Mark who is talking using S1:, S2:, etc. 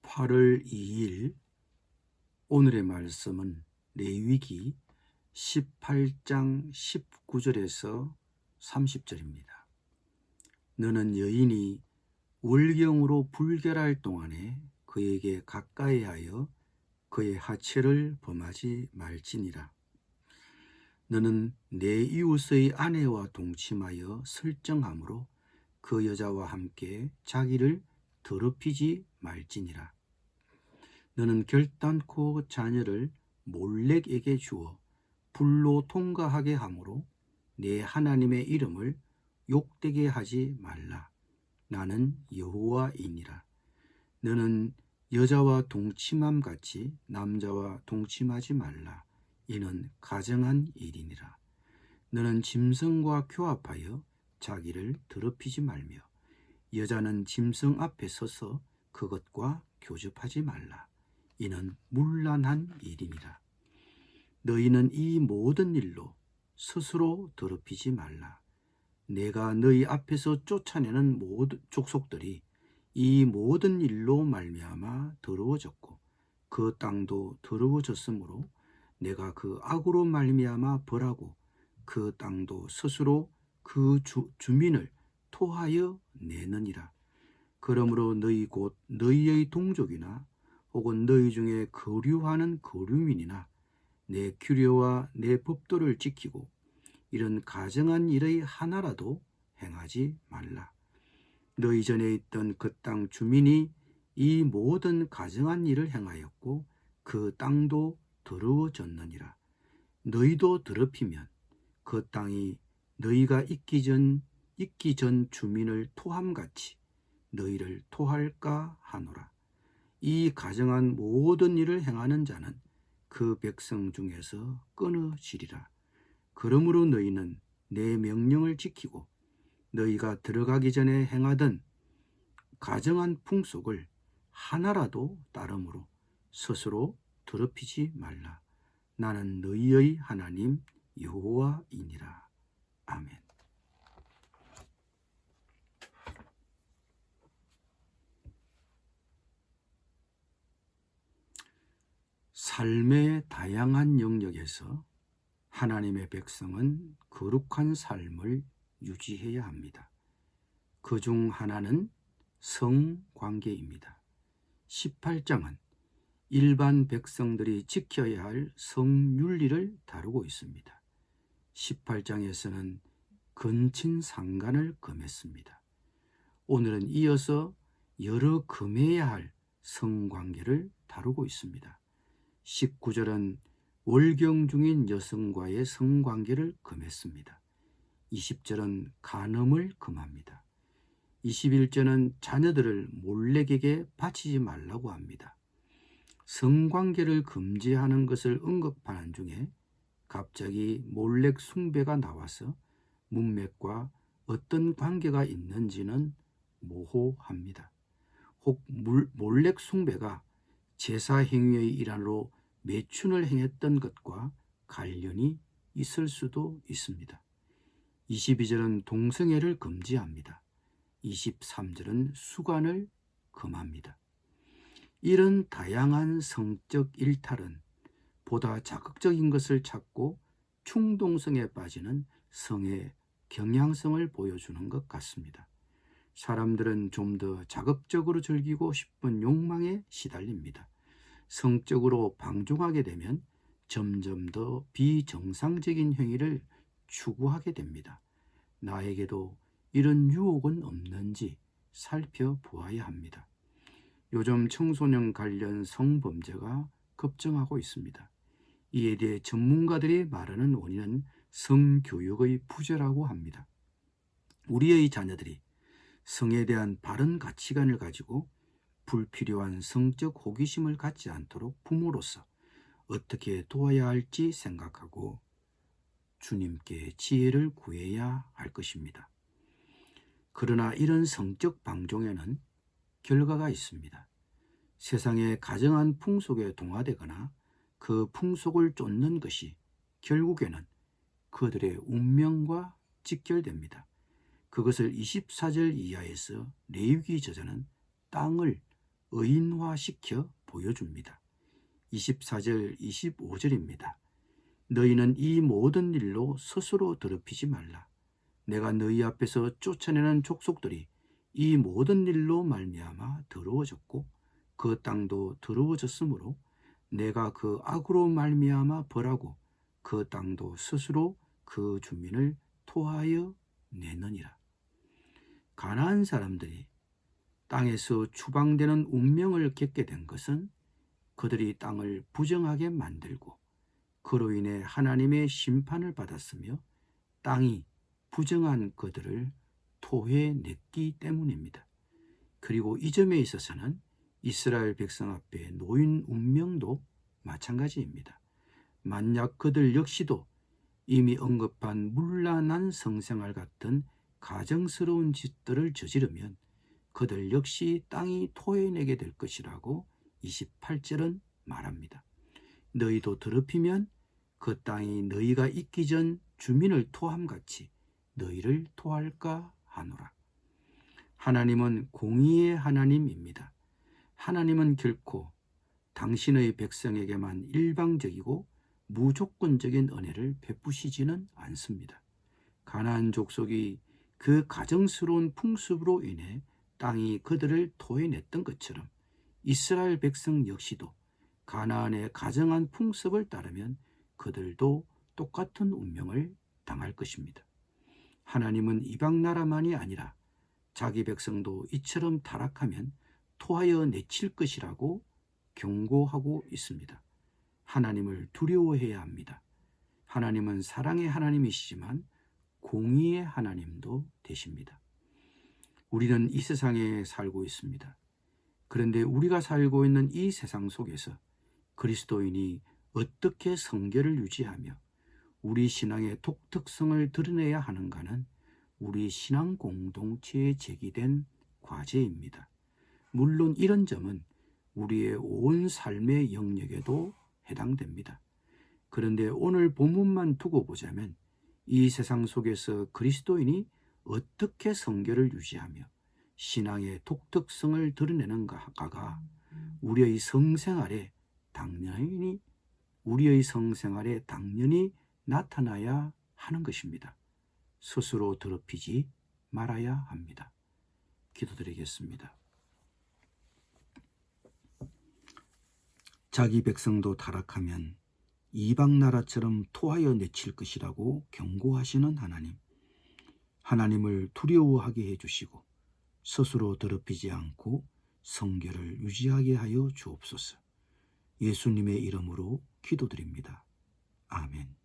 S1: 8월 2일 오늘의 말씀은 레위기 18장 19절에서 30절입니다. 너는 여인이 월경으로 불결할 동안에 그에게 가까이 하여 그의 하체를 범하지 말지니라. 너는 내 이웃의 아내와 동침하여 설정함으로 그 여자와 함께 자기를 더럽히지 말지니라. 너는 결단코 자녀를 몰렉에게 주어 불로 통과하게 함으로 내 하나님의 이름을 욕되게 하지 말라. 나는 여호와이니라. 너는 여자와 동침함 같이 남자와 동침하지 말라. 이는 가정한 일이니라. 너는 짐승과 교합하여 자기를 더럽히지 말며 여자는 짐승 앞에 서서 그것과 교접하지 말라. 이는 문란한 일이니라. 너희는 이 모든 일로 스스로 더럽히지 말라. 내가 너희 앞에서 쫓아내는 모든 족속들이 이 모든 일로 말미암아 더러워졌고 그 땅도 더러워졌으므로 내가 그 악으로 말미암아 벌하고 그 땅도 스스로 그 주민을 토하여 내느니라. 그러므로 너희 곧 너희의 동족이나 혹은 너희 중에 거류하는 거류민이나 내 규례와 내 법도를 지키고 이런 가정한 일의 하나라도 행하지 말라. 너희 전에 있던 그 땅 주민이 이 모든 가정한 일을 행하였고 그 땅도 더러워졌느니라. 너희도 더럽히면 그 땅이 너희가 있기 전 주민을 토함같이 너희를 토할까 하노라. 이 가정한 모든 일을 행하는 자는 그 백성 중에서 끊어지리라. 그러므로 너희는 내 명령을 지키고 너희가 들어가기 전에 행하던 가정한 풍속을 하나라도 따름으로 스스로 더럽히지 말라. 나는 너희의 하나님 여호와이니라. 아멘. 삶의 다양한 영역에서 하나님의 백성은 거룩한 삶을 유지해야 합니다. 그중 하나는 성관계입니다. 18장은 일반 백성들이 지켜야 할 성윤리를 다루고 있습니다. 18장에서는 근친상간을 금했습니다. 오늘은 이어서 여러 금해야 할 성관계를 다루고 있습니다. 19절은 월경 중인 여성과의 성관계를 금했습니다. 20절은 간음을 금합니다. 21절은 자녀들을 몰렉에게 바치지 말라고 합니다. 성관계를 금지하는 것을 언급하는 중에 갑자기 몰렉 숭배가 나와서 문맥과 어떤 관계가 있는지는 모호합니다. 혹 몰렉 숭배가 제사 행위의 일환으로 매춘을 행했던 것과 관련이 있을 수도 있습니다. 22절은 동성애를 금지합니다. 23절은 수관을 금합니다. 이런 다양한 성적 일탈은 보다 자극적인 것을 찾고 충동성에 빠지는 성의 경향성을 보여주는 것 같습니다. 사람들은 좀 더 자극적으로 즐기고 싶은 욕망에 시달립니다. 성적으로 방종하게 되면 점점 더 비정상적인 행위를 추구하게 됩니다. 나에게도 이런 유혹은 없는지 살펴보아야 합니다. 요즘 청소년 관련 성범죄가 급증하고 있습니다. 이에 대해 전문가들이 말하는 원인은 성교육의 부재라고 합니다. 우리의 자녀들이 성에 대한 바른 가치관을 가지고 불필요한 성적 호기심을 갖지 않도록 부모로서 어떻게 도와야 할지 생각하고 주님께 지혜를 구해야 할 것입니다. 그러나 이런 성적 방종에는 결과가 있습니다. 세상의 가정한 풍속에 동화되거나 그 풍속을 쫓는 것이 결국에는 그들의 운명과 직결됩니다. 그것을 24절 이하에서 레위기 저자는 땅을 의인화시켜 보여줍니다. 24절 25절입니다. 너희는 이 모든 일로 스스로 더럽히지 말라. 내가 너희 앞에서 쫓아내는 족속들이 이 모든 일로 말미암아 더러워졌고 그 땅도 더러워졌으므로 내가 그 악으로 말미암아 벌하고 그 땅도 스스로 그 주민을 토하여 내느니라. 가나안 사람들이 땅에서 추방되는 운명을 겪게 된 것은 그들이 땅을 부정하게 만들고 그로 인해 하나님의 심판을 받았으며 땅이 부정한 그들을 토해냈기 때문입니다. 그리고 이 점에 있어서는 이스라엘 백성 앞에 놓인 운명도 마찬가지입니다. 만약 그들 역시도 이미 언급한 문란한 성생활 같은 가정스러운 짓들을 저지르면 그들 역시 땅이 토해내게 될 것이라고 28절은 말합니다. 너희도 더럽히면 그 땅이 너희가 있기 전 주민을 토함같이 너희를 토할까 하노라. 하나님은 공의의 하나님입니다. 하나님은 결코 당신의 백성에게만 일방적이고 무조건적인 은혜를 베푸시지는 않습니다. 가나안 족속이 그 가정스러운 풍습으로 인해 땅이 그들을 토해냈던 것처럼 이스라엘 백성 역시도 가나안의 가정한 풍습을 따르면 그들도 똑같은 운명을 당할 것입니다. 하나님은 이방 나라만이 아니라 자기 백성도 이처럼 타락하면 토하여 내칠 것이라고 경고하고 있습니다. 하나님을 두려워해야 합니다. 하나님은 사랑의 하나님이시지만 공의의 하나님도 되십니다. 우리는 이 세상에 살고 있습니다. 그런데 우리가 살고 있는 이 세상 속에서 그리스도인이 어떻게 성결을 유지하며 우리 신앙의 독특성을 드러내야 하는가는 우리 신앙 공동체에 제기된 과제입니다. 물론 이런 점은 우리의 온 삶의 영역에도 해당됩니다. 그런데 오늘 본문만 두고 보자면 이 세상 속에서 그리스도인이 어떻게 성결을 유지하며 신앙의 독특성을 드러내는가가 우리의 성생활에 당연히 나타나야 하는 것입니다. 스스로 더럽히지 말아야 합니다. 기도드리겠습니다. 자기 백성도 타락하면 이방 나라처럼 토하여 내칠 것이라고 경고하시는 하나님. 하나님을 두려워하게 해주시고 스스로 더럽히지 않고 성결을 유지하게 하여 주옵소서. 예수님의 이름으로 기도드립니다. 아멘.